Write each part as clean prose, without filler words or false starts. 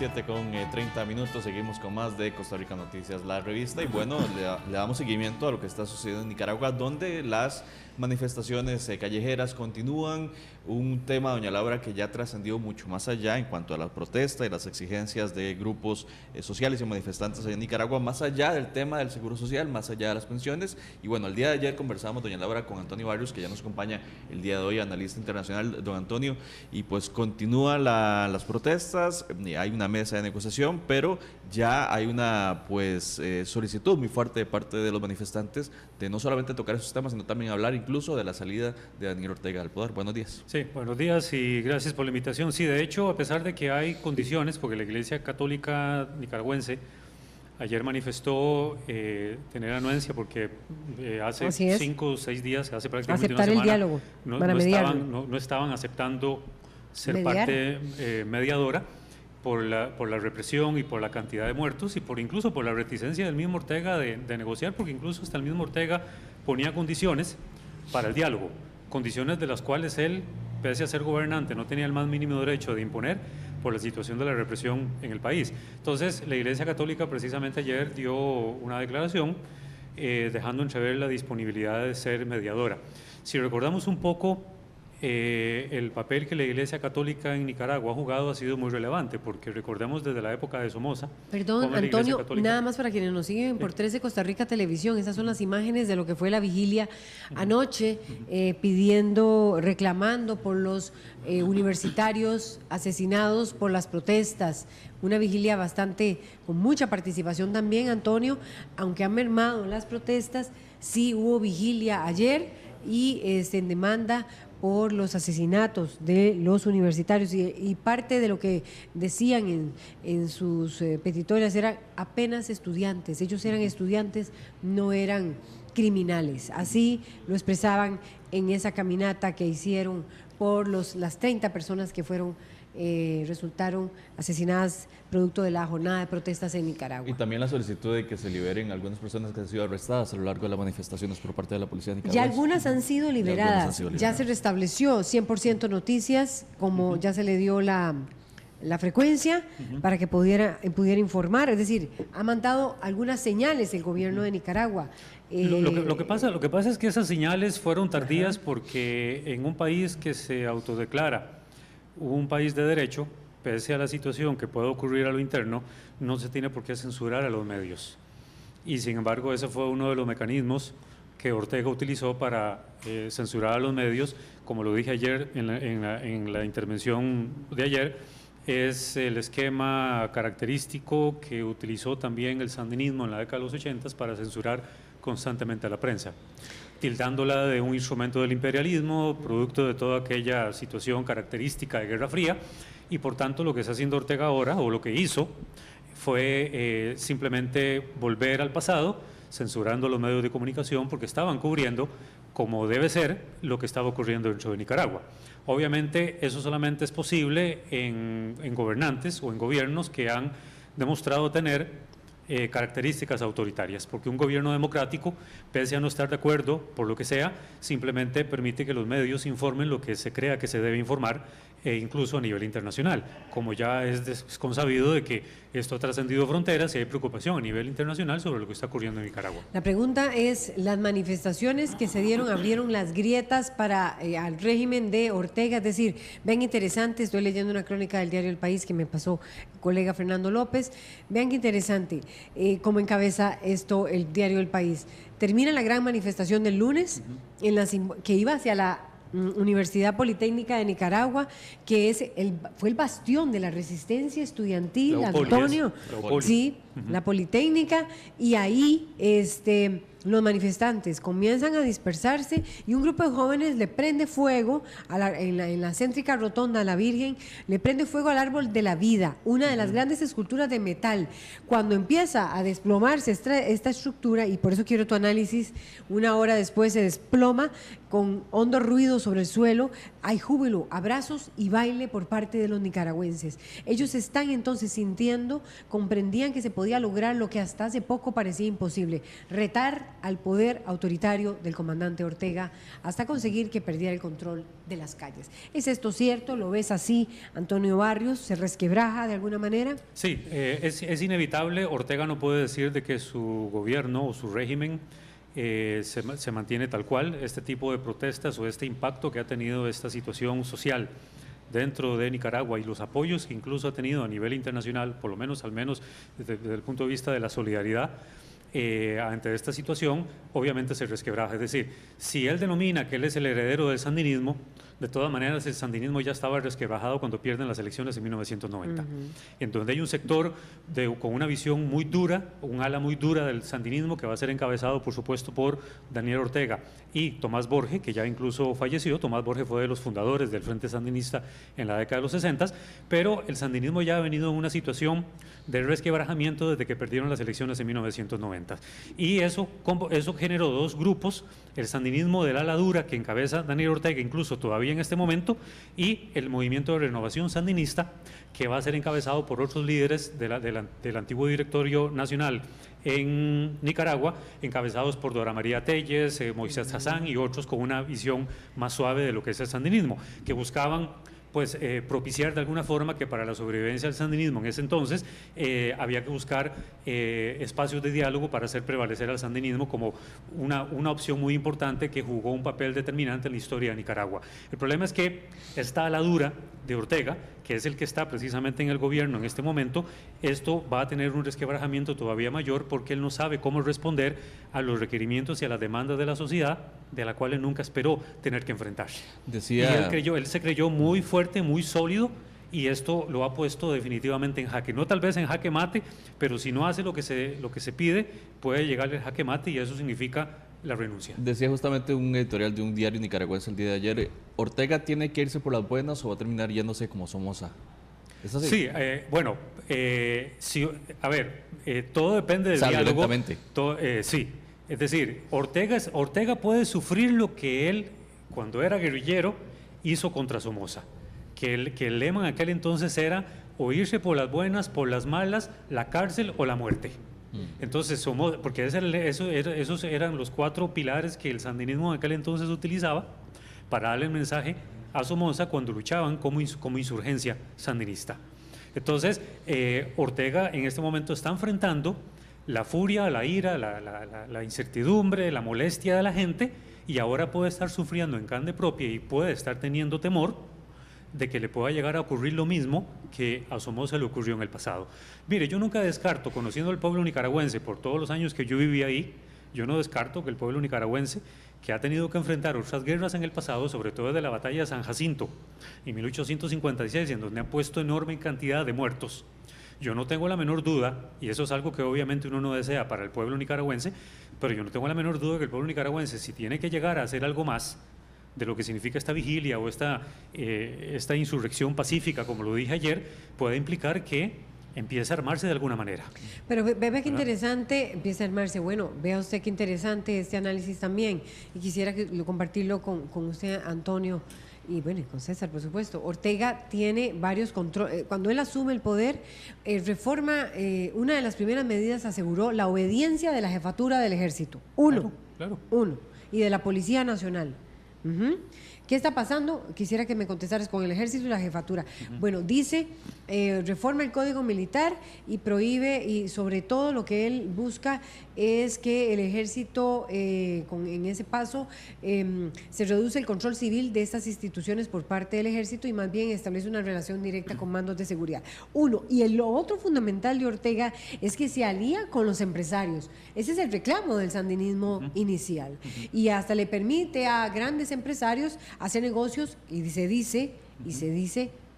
7:30. Seguimos con más de Costa Rica Noticias, la revista. Y bueno, le damos seguimiento a lo que está sucediendo en Nicaragua, donde las manifestaciones callejeras continúan. Un tema, doña Laura, que ya trascendió mucho más allá en cuanto a la protesta y las exigencias de grupos sociales y manifestantes allá en Nicaragua, más allá del tema del seguro social, más allá de las pensiones. Y bueno, el día de ayer conversamos, doña Laura, con Antonio Barrios, que ya nos acompaña el día de hoy, analista internacional. Don Antonio, y pues continúan las protestas, hay una mesa de negociación, pero ya hay una solicitud muy fuerte de parte de los manifestantes de no solamente tocar esos temas, sino también hablar incluso de la salida de Daniel Ortega al poder. Buenos días. Sí, buenos días y gracias por la invitación. Sí, de hecho, a pesar de que hay condiciones, porque la Iglesia Católica Nicaragüense ayer manifestó tener anuencia porque hace 5 o 6 días, hace prácticamente aceptar una semana, el diálogo para mediar. No estaban aceptando ser Mediar. parte mediadora por la represión y por la cantidad de muertos y incluso por la reticencia del mismo Ortega de negociar, porque incluso hasta el mismo Ortega ponía condiciones para el diálogo, condiciones de las cuales él, pese a ser gobernante, no tenía el más mínimo derecho de imponer por la situación de la represión en el país. Entonces, la Iglesia Católica precisamente ayer dio una declaración dejando entrever la disponibilidad de ser mediadora. Si recordamos un poco, el papel que la Iglesia Católica en Nicaragua ha jugado ha sido muy relevante, porque recordemos desde la época de Somoza. Perdón, Antonio, nada más para quienes nos siguen por 13 Costa Rica Televisión, esas son las imágenes de lo que fue la vigilia anoche, reclamando por los universitarios asesinados por las protestas. Una vigilia con mucha participación también, Antonio, aunque han mermado las protestas, sí hubo vigilia ayer y en demanda por los asesinatos de los universitarios y parte de lo que decían en sus petitorias eran apenas estudiantes, ellos eran estudiantes, no eran criminales, así lo expresaban en esa caminata que hicieron por las 30 personas que resultaron asesinadas producto de la jornada de protestas en Nicaragua. Y también la solicitud de que se liberen algunas personas que han sido arrestadas a lo largo de las manifestaciones por parte de la policía nicaragüense. Ya algunas han sido liberadas, ya se restableció 100% noticias, como ya se le dio la frecuencia para que pudiera informar, es decir, ha mandado algunas señales el gobierno de Nicaragua. Lo que pasa es que esas señales fueron tardías porque en un país que se autodeclara un país de derecho, pese a la situación que puede ocurrir a lo interno, no se tiene por qué censurar a los medios. Y sin embargo, ese fue uno de los mecanismos que Ortega utilizó para censurar a los medios. Como lo dije ayer en la intervención de ayer, es el esquema característico que utilizó también el sandinismo en la década de los 80 para censurar constantemente a la prensa, tildándola de un instrumento del imperialismo, producto de toda aquella situación característica de Guerra Fría, y por tanto lo que está haciendo Ortega ahora, o lo que hizo, fue simplemente volver al pasado, censurando los medios de comunicación porque estaban cubriendo, como debe ser, lo que estaba ocurriendo dentro de Nicaragua. Obviamente eso solamente es posible en gobernantes o en gobiernos que han demostrado tener características autoritarias, porque un gobierno democrático, pese a no estar de acuerdo por lo que sea, simplemente permite que los medios informen lo que se crea que se debe informar, incluso a nivel internacional, como ya es consabido de que esto ha trascendido fronteras y hay preocupación a nivel internacional sobre lo que está ocurriendo en Nicaragua. La pregunta es, las manifestaciones que se dieron abrieron las grietas para al régimen de Ortega, es decir, vean interesante, estoy leyendo una crónica del diario El País que me pasó el colega Fernando López, vean qué interesante cómo encabeza esto el diario El País. Termina la gran manifestación del lunes que iba hacia la Universidad Politécnica de Nicaragua, que fue el bastión de la resistencia estudiantil, Antonio. Sí, la Politécnica, y ahí los manifestantes comienzan a dispersarse y un grupo de jóvenes le prende fuego en la céntrica rotonda a la Virgen, le prende fuego al árbol de la vida, una de las grandes esculturas de metal. Cuando empieza a desplomarse esta estructura, y por eso quiero tu análisis, una hora después se desploma con hondo ruido sobre el suelo, hay júbilo, abrazos y baile por parte de los nicaragüenses. Ellos están entonces sintiendo, comprendían que se podía lograr lo que hasta hace poco parecía imposible, retar al poder autoritario del comandante Ortega hasta conseguir que perdiera el control de las calles. ¿Es esto cierto? ¿Lo ves así, Antonio Barrios? ¿Se resquebraja de alguna manera? Sí, es inevitable. Ortega no puede decir de que su gobierno o su régimen se mantiene tal cual. Este tipo de protestas o este impacto que ha tenido esta situación social dentro de Nicaragua y los apoyos que incluso ha tenido a nivel internacional, por lo menos, al menos desde el punto de vista de la solidaridad, ante esta situación, obviamente se resquebraja. Es decir, si él denomina que él es el heredero del sandinismo, de todas maneras el sandinismo ya estaba resquebrajado cuando pierden las elecciones en 1990, en donde hay un sector con una visión muy dura, un ala muy dura del sandinismo que va a ser encabezado, por supuesto, por Daniel Ortega y Tomás Borge, que ya incluso falleció. Tomás Borge fue de los fundadores del Frente Sandinista en la década de los 60, pero el sandinismo ya ha venido en una situación de resquebrajamiento desde que perdieron las elecciones en 1990. Y eso generó dos grupos: el sandinismo del ala dura que encabeza Daniel Ortega, incluso todavía en este momento, y el movimiento de renovación sandinista, que va a ser encabezado por otros líderes del antiguo directorio nacional en Nicaragua, encabezados por Dora María Telles, Moisés Hassan y otros con una visión más suave de lo que es el sandinismo, que buscaban propiciar de alguna forma que para la sobrevivencia del sandinismo en ese entonces había que buscar espacios de diálogo para hacer prevalecer al sandinismo como una opción muy importante que jugó un papel determinante en la historia de Nicaragua. El problema es que esta ala dura de Ortega, que es el que está precisamente en el gobierno en este momento, esto va a tener un resquebrajamiento todavía mayor porque él no sabe cómo responder a los requerimientos y a las demandas de la sociedad, de la cual él nunca esperó tener que enfrentarse. Y él se creyó muy fuerte, muy sólido, y esto lo ha puesto definitivamente en jaque. No tal vez en jaque mate, pero si no hace lo que se pide, puede llegarle el jaque mate, y eso significa la renuncia. Decía justamente un editorial de un diario nicaragüense el día de ayer: ¿Ortega tiene que irse por las buenas o va a terminar yéndose como Somoza? ¿Es así? Sí, sí, a ver, todo depende del diálogo. Sí, es decir, Ortega puede sufrir lo que él, cuando era guerrillero, hizo contra Somoza, que el lema en aquel entonces era o irse por las buenas, por las malas, la cárcel o la muerte. Entonces, porque esos eran los 4 pilares que el sandinismo en aquel entonces utilizaba para darle el mensaje a Somoza cuando luchaban como insurgencia sandinista. Entonces, Ortega en este momento está enfrentando la furia, la ira, la incertidumbre, la molestia de la gente, y ahora puede estar sufriendo en carne propia y puede estar teniendo temor de que le pueda llegar a ocurrir lo mismo que a Somoza le ocurrió en el pasado. Mire, yo nunca descarto, conociendo al pueblo nicaragüense por todos los años que yo viví ahí, yo no descarto que el pueblo nicaragüense, que ha tenido que enfrentar otras guerras en el pasado, sobre todo desde la batalla de San Jacinto en 1856, en donde han puesto enorme cantidad de muertos, yo no tengo la menor duda, y eso es algo que obviamente uno no desea para el pueblo nicaragüense, pero yo no tengo la menor duda que el pueblo nicaragüense, si tiene que llegar a hacer algo más de lo que significa esta vigilia o esta insurrección pacífica, como lo dije ayer, puede implicar que empiece a armarse de alguna manera. Pero ve qué interesante, empieza a armarse. Bueno, vea usted qué interesante este análisis también, y quisiera compartirlo con usted, Antonio, y bueno, y con César, por supuesto. Ortega tiene varios controles. Cuando él asume el poder, reforma, una de las primeras medidas aseguró la obediencia de la jefatura del ejército. Uno, y de la Policía Nacional. ¿Qué está pasando? Quisiera que me contestaras con el ejército y la jefatura. Bueno, dice, reforma el Código Militar y prohíbe, y sobre todo lo que él busca es que el ejército, en ese paso, se reduce el control civil de estas instituciones por parte del ejército y más bien establece una relación directa con mandos de seguridad. Uno, y lo otro fundamental de Ortega es que se alía con los empresarios. Ese es el reclamo del sandinismo inicial. Y hasta le permite a grandes empresarios hacer negocios, y se dice,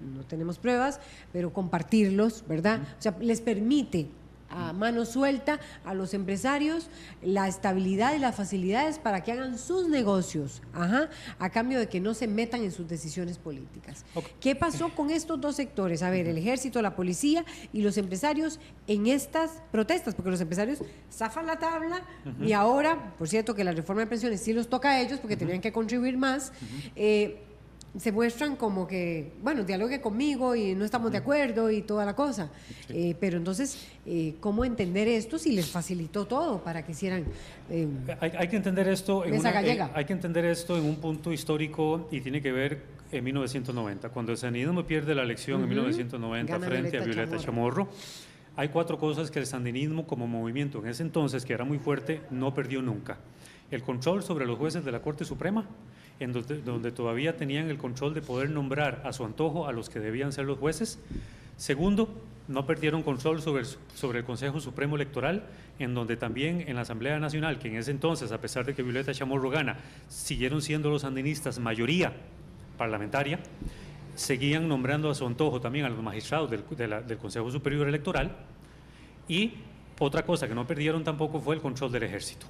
no tenemos pruebas, pero compartirlos, ¿verdad? O sea, les permite a mano suelta a los empresarios la estabilidad y las facilidades para que hagan sus negocios, a cambio de que no se metan en sus decisiones políticas. ¿Qué pasó con estos dos sectores? A ver, el ejército, la policía y los empresarios en estas protestas, porque los empresarios zafan la tabla y ahora, por cierto, que la reforma de pensiones sí los toca a ellos porque tenían que contribuir más. se muestran como que, bueno, dialogue conmigo y no estamos de acuerdo y toda la cosa. Pero entonces, ¿cómo entender esto si les facilitó todo para que hicieran Hay que entender esto mesa gallega? hay que entender esto en un punto histórico y tiene que ver en 1990, cuando el sandinismo pierde la elección en 1990 Gana frente a Violeta Chamorro. Hay 4 cosas que el sandinismo como movimiento en ese entonces, que era muy fuerte, no perdió nunca. El control sobre los jueces de la Corte Suprema, en donde todavía tenían el control de poder nombrar a su antojo a los que debían ser los jueces. Segundo, no perdieron control sobre el Consejo Supremo Electoral, en donde también en la Asamblea Nacional, que en ese entonces, a pesar de que Violeta Chamorro gana, siguieron siendo los sandinistas mayoría parlamentaria, seguían nombrando a su antojo también a los magistrados del Consejo Superior Electoral. Y otra cosa que no perdieron tampoco fue el control del ejército.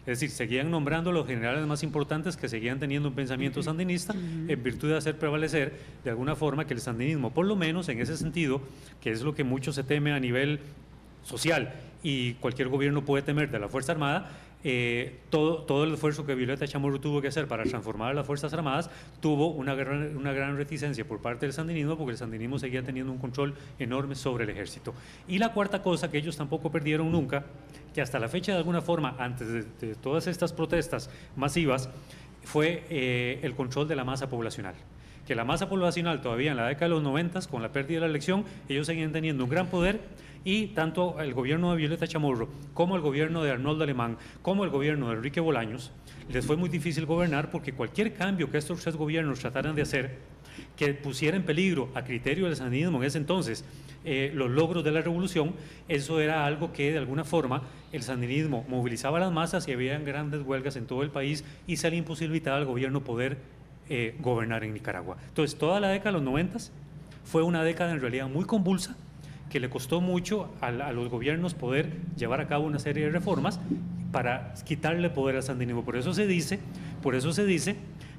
Es decir, seguían nombrando a los generales más importantes que seguían teniendo un pensamiento sandinista en virtud de hacer prevalecer de alguna forma que el sandinismo, por lo menos en ese sentido, que es lo que mucho se teme a nivel social y cualquier gobierno puede temer de la Fuerza Armada, todo el esfuerzo que Violeta Chamorro tuvo que hacer para transformar a las Fuerzas Armadas tuvo una gran reticencia por parte del sandinismo, porque el sandinismo seguía teniendo un control enorme sobre el ejército. Y la cuarta cosa que ellos tampoco perdieron nunca, que hasta la fecha de alguna forma, antes de todas estas protestas masivas, fue el control de la masa poblacional. Que la masa poblacional todavía en la década de los 90, con la pérdida de la elección, ellos seguían teniendo un gran poder, y tanto el gobierno de Violeta Chamorro como el gobierno de Arnoldo Alemán como el gobierno de Enrique Bolaños les fue muy difícil gobernar, porque cualquier cambio que estos 3 gobiernos trataran de hacer que pusiera en peligro a criterio del sandinismo en ese entonces los logros de la revolución, eso era algo que de alguna forma el sandinismo movilizaba a las masas y había grandes huelgas en todo el país y se le imposibilitaba al gobierno poder gobernar en Nicaragua. Entonces toda la década de los 90 fue una década en realidad muy convulsa, que le costó mucho a los gobiernos poder llevar a cabo una serie de reformas para quitarle poder al sandinismo. Por eso se dice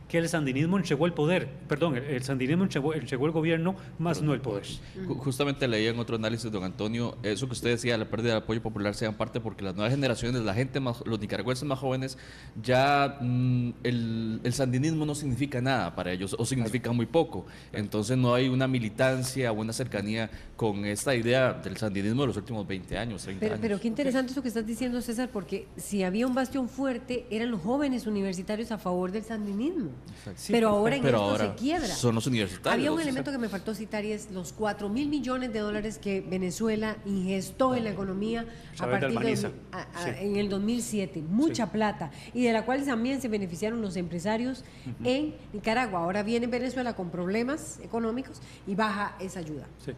que el sandinismo entregó el poder, perdón, el sandinismo entregó el gobierno, más no el poder. Justamente leía en otro análisis, don Antonio, eso que usted decía, la pérdida del apoyo popular sea en parte porque las nuevas generaciones, la gente más, los nicaragüenses más jóvenes, ya el sandinismo no significa nada para ellos, o significa muy poco. Entonces no hay una militancia o una cercanía con esta idea del sandinismo de los últimos 20 años, 30 años. Pero qué interesante eso que estás diciendo, César, porque si había un bastión fuerte, eran los jóvenes universitarios a favor del sandinismo. Sí, pero ahora en esto ahora se quiebra. son los universitarios. Había un elemento que me faltó citar y es los 4.000 millones de dólares que Venezuela ingestó en la economía a partir en el 2007. Mucha plata. Y de la cual también se beneficiaron los empresarios en Nicaragua. Ahora viene Venezuela con problemas económicos y baja esa ayuda. Sí.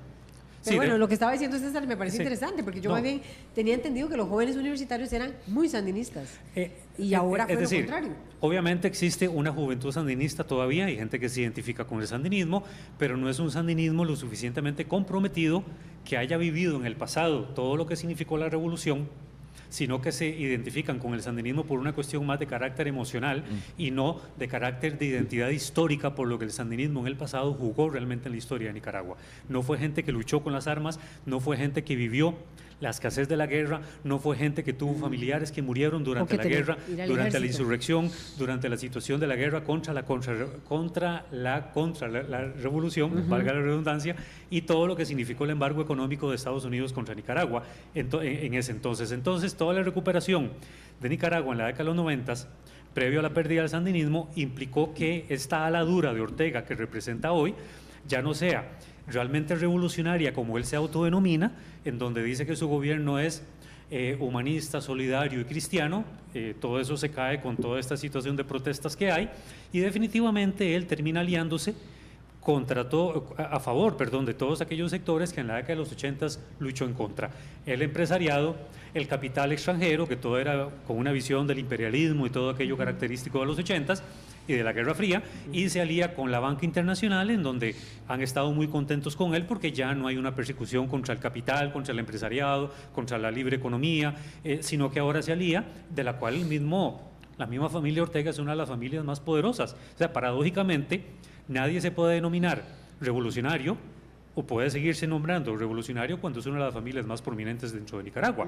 Pero bueno, lo que estaba diciendo César me parece interesante, porque yo más bien tenía entendido que los jóvenes universitarios eran muy sandinistas. Y ahora fue lo contrario. Obviamente existe una juventud sandinista todavía, hay gente que se identifica con el sandinismo, pero no es un sandinismo lo suficientemente comprometido que haya vivido en el pasado todo lo que significó la revolución, sino que se identifican con el sandinismo por una cuestión más de carácter emocional y no de carácter de identidad histórica, por lo que el sandinismo en el pasado jugó realmente en la historia de Nicaragua. No fue gente que luchó con las armas, no fue gente que vivió la escasez de la guerra, no fue gente que tuvo familiares que murieron durante la guerra, durante la insurrección, durante la situación de la guerra contra la revolución, valga la redundancia, y todo lo que significó el embargo económico de Estados Unidos contra Nicaragua en ese entonces. Entonces, toda la recuperación de Nicaragua en la década de los 90, previo a la pérdida del sandinismo, implicó que esta ala dura de Ortega que representa hoy ya no sea realmente revolucionaria como él se autodenomina, en donde dice que su gobierno es humanista, solidario y cristiano. Todo eso se cae con toda esta situación de protestas que hay, y definitivamente él termina aliándose a favor de todos aquellos sectores que en la década de los 80 luchó en contra. El empresariado, el capital extranjero, que todo era con una visión del imperialismo y todo aquello característico de los 80 y de la Guerra Fría, y se alía con la banca internacional, en donde han estado muy contentos con él porque ya no hay una persecución contra el capital, contra el empresariado, contra la libre economía, sino que ahora se alía, de la cual la misma familia Ortega es una de las familias más poderosas. O sea, paradójicamente, nadie se puede denominar revolucionario o puede seguirse nombrando revolucionario cuando es una de las familias más prominentes dentro de Nicaragua.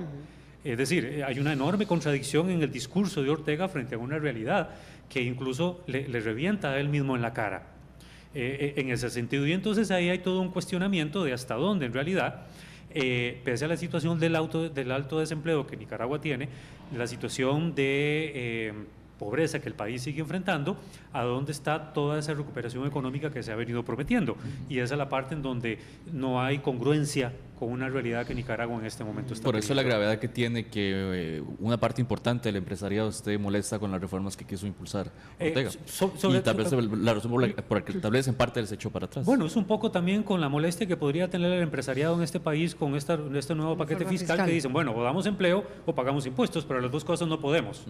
Es decir, hay una enorme contradicción en el discurso de Ortega frente a una realidad que incluso le revienta a él mismo en la cara. en ese sentido. Y entonces ahí hay todo un cuestionamiento de hasta dónde en realidad, pese a la situación del alto desempleo que Nicaragua tiene, la situación de pobreza que el país sigue enfrentando, a dónde está toda esa recuperación económica que se ha venido prometiendo. Y esa es la parte en donde no hay congruencia con una realidad que Nicaragua en este momento está Por eso teniendo. la gravedad que tiene que una parte importante del empresariado esté molesta con las reformas que quiso impulsar Ortega. Y tal vez la razón por la que tal vez en parte les echó para atrás. Bueno, es un poco también con la molestia que podría tener el empresariado en este país con este nuevo paquete fiscal que dicen, bueno, o damos empleo o pagamos impuestos, pero las dos cosas no podemos.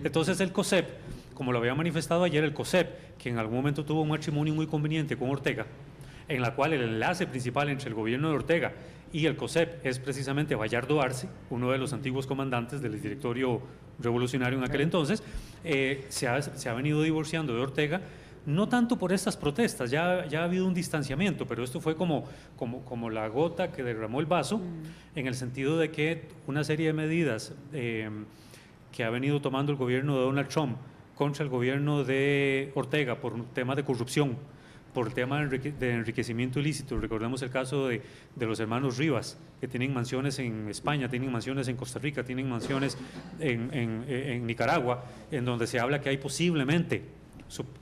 Entonces el COSEP, como lo había manifestado ayer el COSEP, que en algún momento tuvo un matrimonio muy conveniente con Ortega, en la cual el enlace principal entre el gobierno de Ortega y el COSEP es precisamente Bayardo Arce, uno de los antiguos comandantes del directorio revolucionario en aquel entonces, se ha venido divorciando de Ortega, no tanto por estas protestas, ya ha habido un distanciamiento, pero esto fue como la gota que derramó el vaso, en el sentido de que una serie de medidas que ha venido tomando el gobierno de Donald Trump contra el gobierno de Ortega por temas de corrupción, por tema de enriquecimiento ilícito. Recordemos el caso de los hermanos Rivas, que tienen mansiones en España, tienen mansiones en Costa Rica, tienen mansiones en Nicaragua, en donde se habla que hay posiblemente,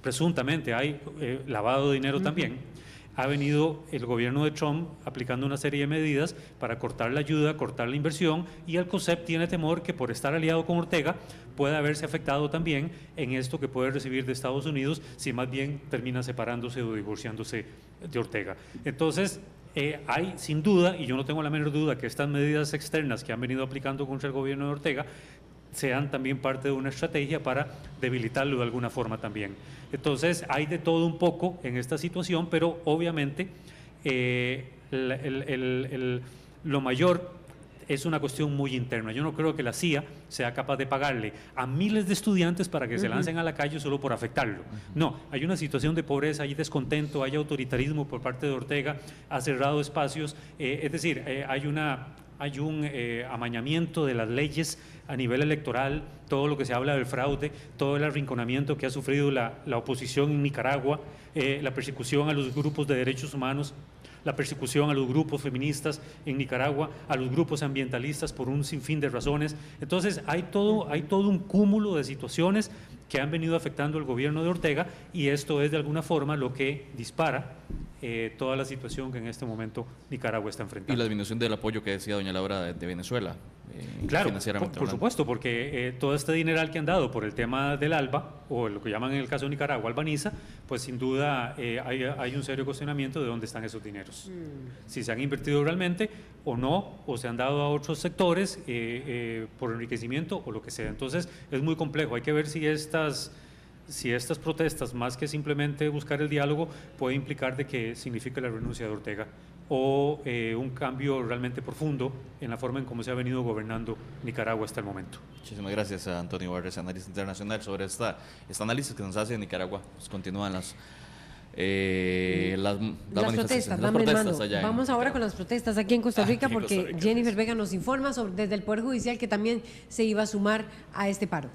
presuntamente, hay lavado de dinero también. Ha venido el gobierno de Trump aplicando una serie de medidas para cortar la ayuda, cortar la inversión, y el COSEP tiene temor que por estar aliado con Ortega pueda haberse afectado también en esto que puede recibir de Estados Unidos si más bien termina separándose o divorciándose de Ortega. Entonces, hay sin duda, y yo no tengo la menor duda, que estas medidas externas que han venido aplicando contra el gobierno de Ortega sean también parte de una estrategia para debilitarlo de alguna forma también. Entonces, hay de todo un poco en esta situación, pero obviamente lo mayor es una cuestión muy interna. Yo no creo que la CIA sea capaz de pagarle a miles de estudiantes para que se lancen a la calle solo por afectarlo. No, hay una situación de pobreza, hay descontento, hay autoritarismo por parte de Ortega, ha cerrado espacios, es decir, hay un amañamiento de las leyes a nivel electoral, todo lo que se habla del fraude, todo el arrinconamiento que ha sufrido la oposición en Nicaragua, la persecución a los grupos de derechos humanos, la persecución a los grupos feministas en Nicaragua, a los grupos ambientalistas por un sinfín de razones. Entonces hay todo un cúmulo de situaciones que han venido afectando al gobierno de Ortega, y esto es de alguna forma lo que dispara toda la situación que en este momento Nicaragua está enfrentando. Y la disminución del apoyo que decía doña Laura de Venezuela. Claro, financieramente por supuesto, porque todo este dineral que han dado por el tema del ALBA, o lo que llaman en el caso de Nicaragua Albaniza, pues sin duda hay un serio cuestionamiento de dónde están esos dineros. Si se han invertido realmente o no, o se han dado a otros sectores por enriquecimiento o lo que sea. Entonces es muy complejo, hay que ver si estas protestas, más que simplemente buscar el diálogo, puede implicar de que signifique la renuncia de Ortega o un cambio realmente profundo en la forma en cómo se ha venido gobernando Nicaragua hasta el momento. Muchísimas gracias a Antonio Barres, analista internacional, sobre este análisis que nos hace de Nicaragua. Pues continúan las protestas allá. Vamos ahora con las protestas aquí en Costa Rica, porque Jennifer Vega nos informa desde el Poder Judicial que también se iba a sumar a este paro.